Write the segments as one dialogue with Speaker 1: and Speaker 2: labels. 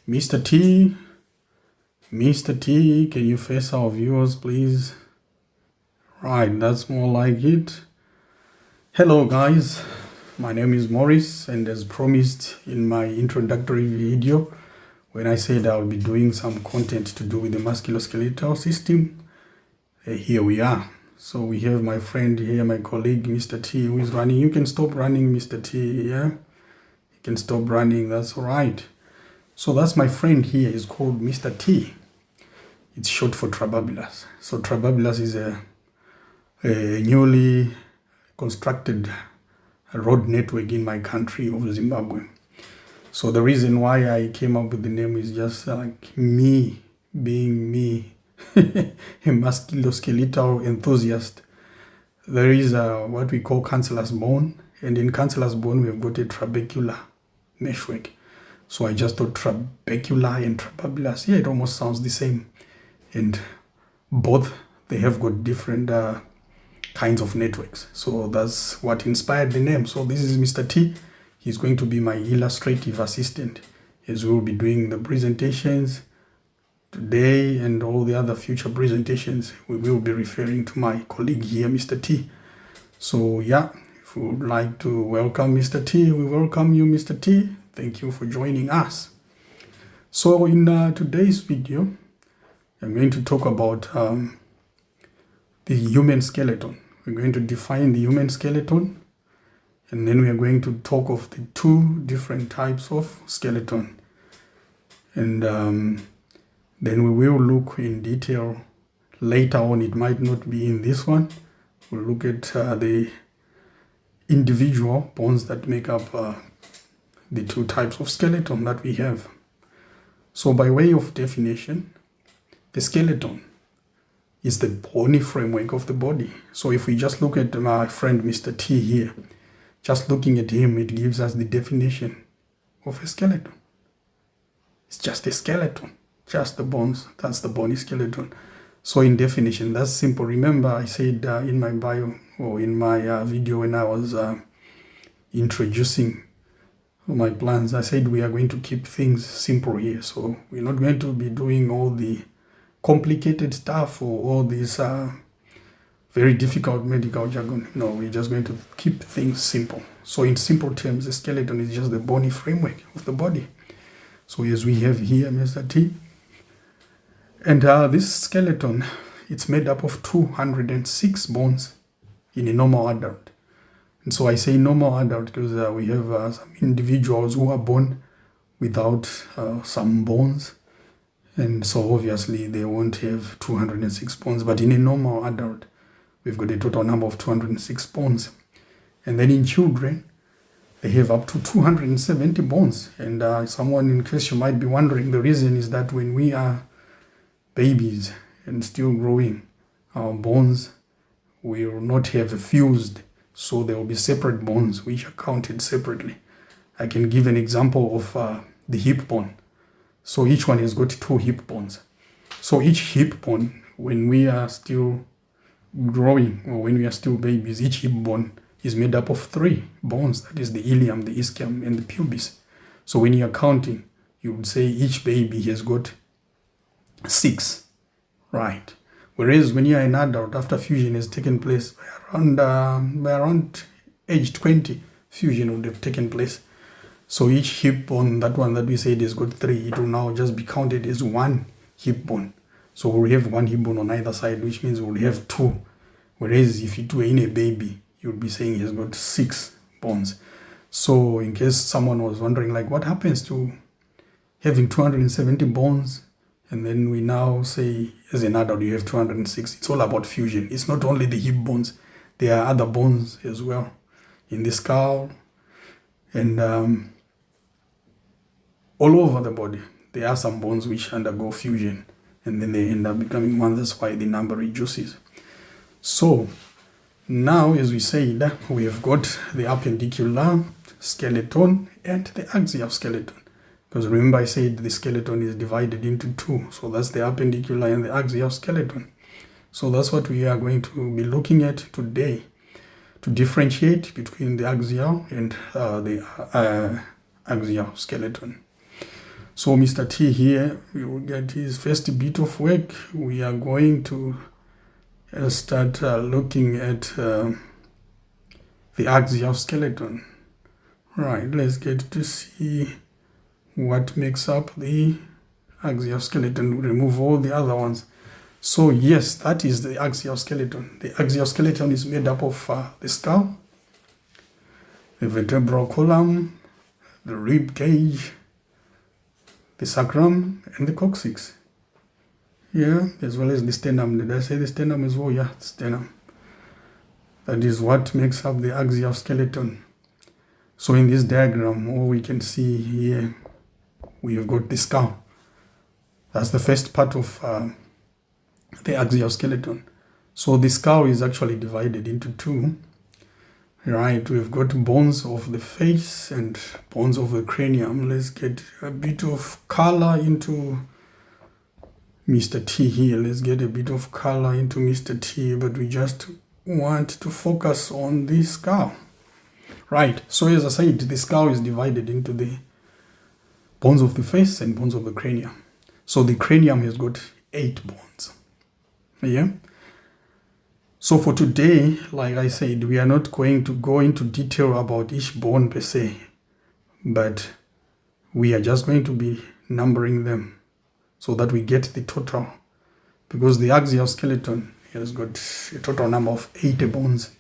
Speaker 1: Mr. T, Mr. T, can you face our viewers, please? Right, that's more like it. Hello, guys. My name is Maurice, and as promised in my introductory video, when I said I'll be doing some content to do with the musculoskeletal system, here we are. So we have my friend here, my colleague, Mr. T, who is running. You can stop running, Mr. T, yeah? You can stop running, that's all right. So that's my friend here, is called Mr. T. It's short for Trababilus. So Trababilus is a newly constructed road network in my country of Zimbabwe. So the reason why I came up with the name is just like me being me, a musculoskeletal enthusiast. There is what we call cancellous bone, and in cancellous bone we've got a trabecular meshwork. So I just thought trabecular and trababilus, yeah, it almost sounds the same. And both, they have got different kinds of networks. So that's what inspired the name. So this is Mr. T. He's going to be my illustrative assistant as we'll be doing the presentations today and all the other future presentations. We will be referring to my colleague here, Mr. T. So yeah, if we would like to welcome Mr. T, we welcome you, Mr. T. Thank you for joining us. So in today's video, I'm going to talk about the human skeleton. We're going to define the human skeleton, and then we are going to talk of the two different types of skeleton. And then we will look in detail later on. It might not be in this one. We'll look at the individual bones that make up the two types of skeleton that we have. So by way of definition, the skeleton is the bony framework of the body. So if we just look at my friend Mr. T here, just looking at him, it gives us the definition of a skeleton. It's just a skeleton, just the bones. That's the bony skeleton. So in definition, that's simple. Remember, I said in my bio or in my video when I was introducing my plans, I said we are going to keep things simple here. So we're not going to be doing all the complicated stuff or all these very difficult medical jargon. No, we're just going to keep things simple. So in simple terms, the skeleton is just the bony framework of the body. So as we have here, Mr. T. And this skeleton, it's made up of 206 bones in a normal adult. And so I say normal adult because we have some individuals who are born without some bones. And so obviously they won't have 206 bones. But in a normal adult, we've got a total number of 206 bones. And then in children, they have up to 270 bones. And someone, in case you might be wondering, the reason is that when we are babies and still growing, our bones will not have fused. So there will be separate bones which are counted separately. I can give an example of the hip bone. So each one has got 2 hip bones. So each hip bone, when we are still growing or when we are still babies, each hip bone is made up of 3 bones. That is the ilium, the ischium, and the pubis. So when you are counting, you would say each baby has got 6, right? Whereas when you are an adult, after fusion has taken place, by around age 20, fusion would have taken place. So each hip bone, that one that we said has got 3, it will now just be counted as 1 hip bone. So we'll have 1 hip bone on either side, which means we'll have 2. Whereas if it were in a baby, you would be saying he has got 6 bones. So in case someone was wondering, like, what happens to having 270 bones? And then we now say, as an adult, you have 206. It's all about fusion. It's not only the hip bones. There are other bones as well in the skull and all over the body. There are some bones which undergo fusion and then they end up becoming one. That's why the number reduces. So now, as we said, we have got the appendicular skeleton and the axial skeleton. Because remember I said the skeleton is divided into 2. So that's the appendicular and the axial skeleton. So that's what we are going to be looking at today, to differentiate between the axial and the axial skeleton. So Mr. T here, we will get his first bit of work. We are going to start looking at the axial skeleton. Right, let's get to see what makes up the axial skeleton. Remove all the other ones. So yes, that is the axial skeleton. The axial skeleton is made up of the skull, the vertebral column, the rib cage, the sacrum, and the coccyx. Yeah, as well as the sternum. Did I say the sternum as well? Yeah, sternum. That is what makes up the axial skeleton. So in this diagram, all we can see here, we have got the skull. That's the first part of the axial skeleton. So the skull is actually divided into two. Right, we've got bones of the face and bones of the cranium. Let's get a bit of color into Mr. T here. Let's get a bit of color into Mr. T, but we just want to focus on the skull. Right, so as I said, the skull is divided into the bones of the face and bones of the cranium. So the cranium has got 8 bones. Yeah. So for today, like I said, we are not going to go into detail about each bone per se, but we are just going to be numbering them so that we get the total, because the axial skeleton has got a total number of 80 bones.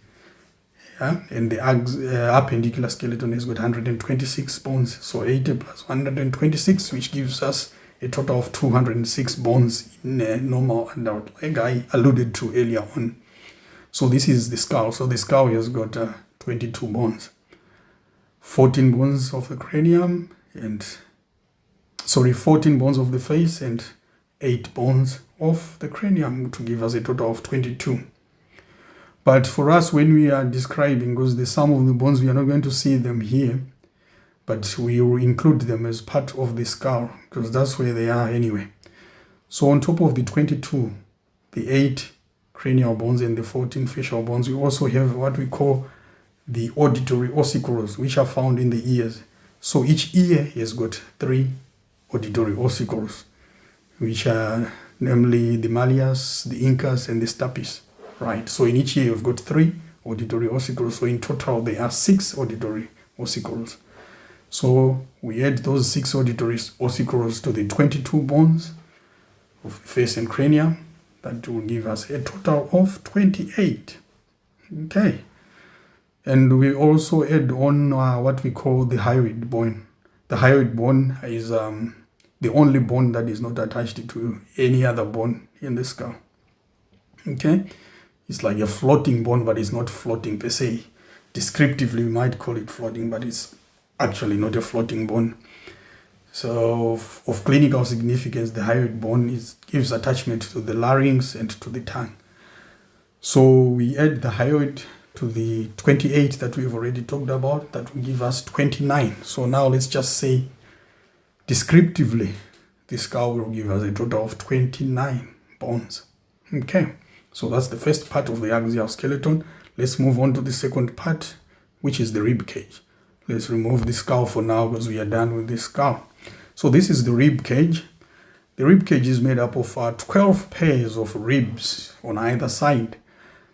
Speaker 1: Yeah? And the appendicular skeleton has got 126 bones. So 80 plus 126, which gives us a total of 206 bones in a normal adult, like I alluded to earlier on. So this is the skull. So the skull has got 22 bones. 14 bones of the cranium and 14 bones of the face and 8 bones of the cranium to give us a total of 22. But for us, when we are describing, because the sum of the bones, we are not going to see them here, but we will include them as part of the skull because that's where they are anyway. So on top of the 22, the 8 cranial bones and the 14 facial bones, we also have what we call the auditory ossicles, which are found in the ears. So each ear has got 3 auditory ossicles, which are namely the malleus, the incus, and the stapes. Right, so in each ear you've got 3 auditory ossicles. So in total there are 6 auditory ossicles. So we add those 6 auditory ossicles to the 22 bones of face and cranium. That will give us a total of 28. Okay. And we also add on what we call the hyoid bone. The hyoid bone is the only bone that is not attached to any other bone in the skull. Okay. It's like a floating bone, but it's not floating per se. Descriptively, we might call it floating, but it's actually not a floating bone. So of clinical significance, the hyoid bone gives attachment to the larynx and to the tongue. So we add the hyoid to the 28 that we've already talked about. That will give us 29. So now let's just say descriptively, the skull will give us a total of 29 bones. Okay, so that's the first part of the axial skeleton. Let's move on to the second part, which is the rib cage. Let's remove the skull for now because we are done with the skull. So this is the rib cage. The rib cage is made up of 12 pairs of ribs on either side.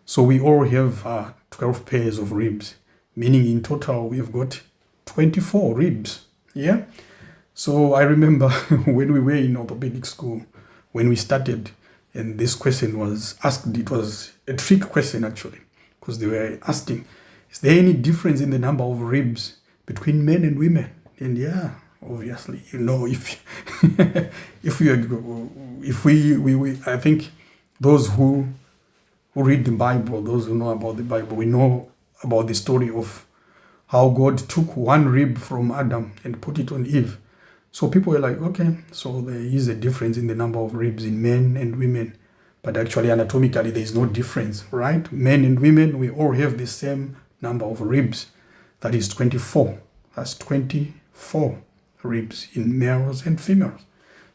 Speaker 1: So we all have 12 pairs of ribs, meaning in total we've got 24 ribs. Yeah. So I remember when we were in orthopedic school, when we started, and this question was asked, it was a trick question actually, because they were asking, is there any difference in the number of ribs between men and women? And yeah, obviously, you know, I think those who read the Bible, those who know about the Bible, we know about the story of how God took one rib from Adam and put it on Eve. So people were like, okay, so there is a difference in the number of ribs in men and women. But actually, anatomically, there is no difference, right? Men and women, we all have the same number of ribs. That is 24. That's 24 ribs in males and females.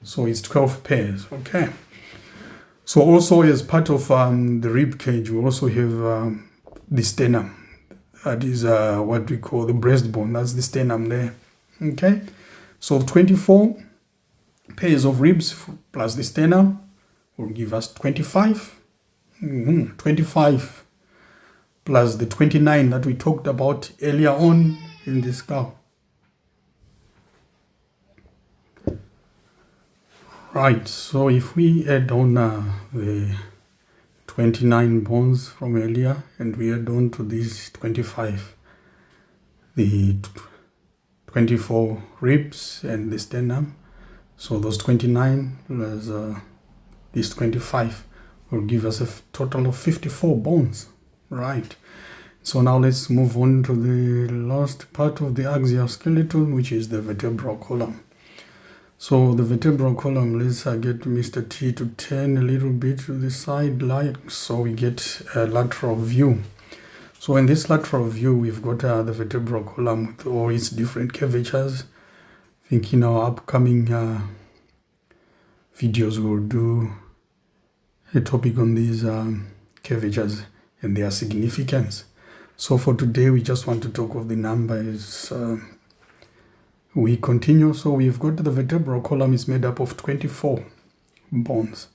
Speaker 1: So it's 12 pairs, okay? So also as part of the rib cage, we also have the sternum. That is what we call the breastbone. That's the sternum there, okay? So 24 pairs of ribs plus the sternum will give us 25. 25 plus the 29 that we talked about earlier on in this cow. Right, so if we add on the 29 bones from earlier and we add on to these 25, the 24 ribs and the sternum, so those 29 plus these 25 will give us a total of 54 bones. Right, so now let's move on to the last part of the axial skeleton, which is the vertebral column. So the vertebral column, let's get Mr. T to turn a little bit to the side like so we get a lateral view. So in this lateral view, we've got the vertebral column with all its different curvatures. I think in our upcoming videos we'll do a topic on these curvatures and their significance. So for today, we just want to talk of the numbers. We continue. So we've got the vertebral column is made up of 24 bones,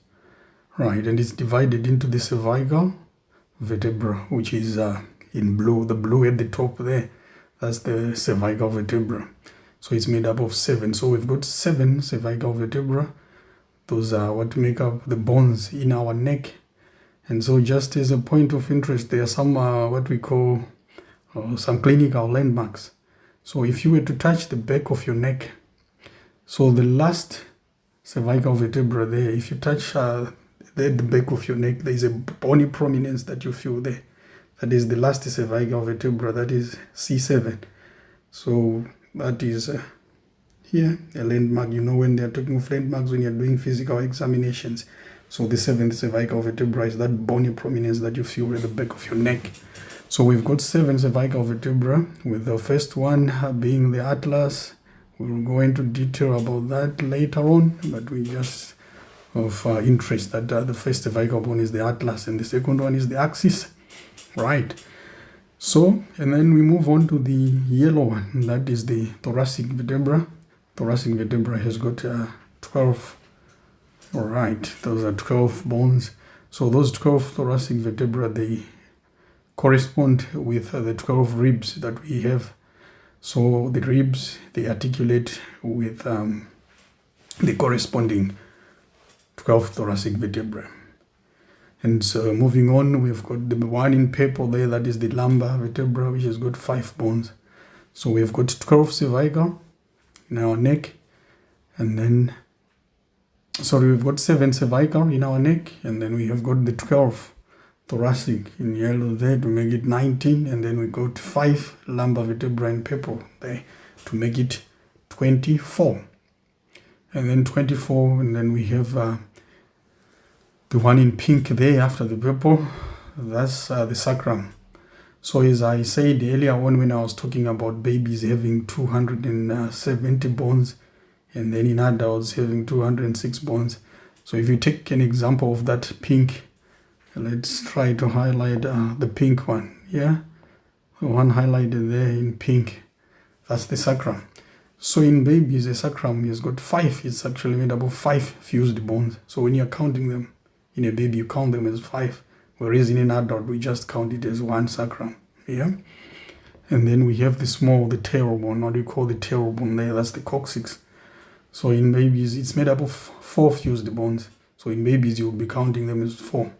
Speaker 1: right? And it's divided into the cervical vertebra, which is in blue, the blue at the top there. That's the cervical vertebra. So it's made up of 7. So we've got 7 cervical vertebra. Those are what make up the bones in our neck. And so just as a point of interest, there are some what we call some clinical landmarks. So if you were to touch the back of your neck, so the last cervical vertebra there, if you touch at the back of your neck, there is a bony prominence that you feel there. That is the last cervical vertebra, that is C7. So that is here, a landmark. You know when they are talking of landmarks when you're doing physical examinations. So the 7th cervical vertebra is that bony prominence that you feel at the back of your neck. So we've got 7 cervical vertebra, with the first one being the atlas. We'll go into detail about that later on, but we just of interest that the first cervical bone is the atlas and the second one is the axis. Right. So, and then we move on to the yellow one, that is the thoracic vertebra. Thoracic vertebra has got 12. All right, those are 12 bones. So those 12 thoracic vertebra, they correspond with the 12 ribs that we have. So the ribs, they articulate with the corresponding 12 thoracic vertebra. And so moving on, we've got the one in purple there, that is the lumbar vertebra, which has got 5 bones. So we've got 12 cervical in our neck, and then, sorry, we've got 7 cervical in our neck, and then we have got the 12 thoracic in yellow there to make it 19, and then we got 5 lumbar vertebra in purple there to make it 24. And then 24, and then we have the one in pink there after the purple, that's the sacrum. So as I said earlier on when I was talking about babies having 270 bones, and then in adults having 206 bones. So if you take an example of that pink, let's try to highlight the pink one. Yeah, the one highlighted there in pink, that's the sacrum. So in babies, the sacrum has got 5. It's actually made up of 5 fused bones. So when you're counting them in a baby, you count them as 5, whereas in an adult, we just count it as 1 sacrum. Yeah, and then we have the small, the tailbone. What do you call the tailbone there? That's the coccyx. So in babies, it's made up of 4 fused bones. So in babies, you'll be counting them as 4.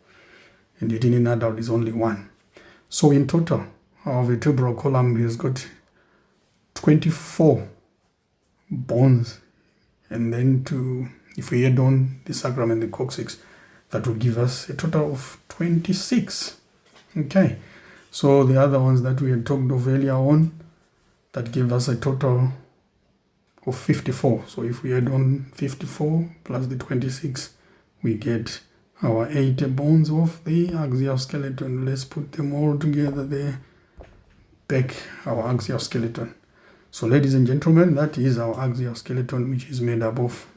Speaker 1: And yet in an adult, is only 1. So in total, our vertebral column has got 24 bones. And then if we add on the sacrum and the coccyx, that will give us a total of 26. Okay. So the other ones that we had talked of earlier on, that give us a total of 54. So if we add on 54 plus the 26, we get our 80 bones of the axial skeleton. Let's put them all together there. Back our axial skeleton. So ladies and gentlemen, that is our axial skeleton, which is made up of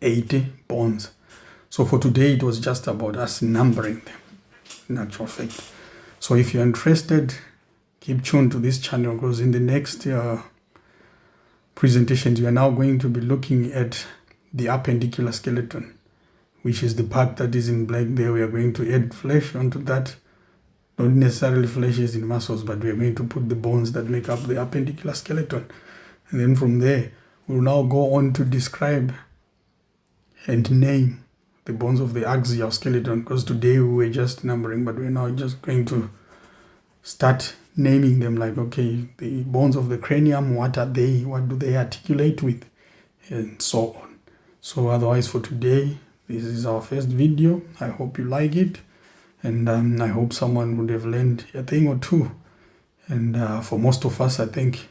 Speaker 1: 80 bones. So for today, it was just about us numbering them, in actual fact. So if you're interested, keep tuned to this channel, because in the next presentations, we are now going to be looking at the appendicular skeleton, which is the part that is in black there. We are going to add flesh onto that. Not necessarily flesh as in muscles, but we are going to put the bones that make up the appendicular skeleton. And then from there, we'll now go on to describe and name the bones of the axial skeleton, because today we were just numbering, but we're now just going to start naming them, like, okay, the bones of the cranium, what are they, what do they articulate with, and so on. So otherwise, for today, this is our first video. I hope you like it, and I hope someone would have learned a thing or two. And for most of us, I think,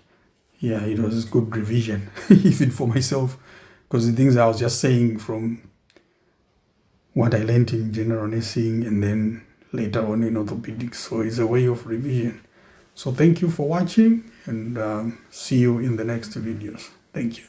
Speaker 1: yeah, it was good revision, even for myself, because the things I was just saying from what I learned in general nursing and then later on in orthopedics. So it's a way of revision. So thank you for watching, and see you in the next videos. Thank you.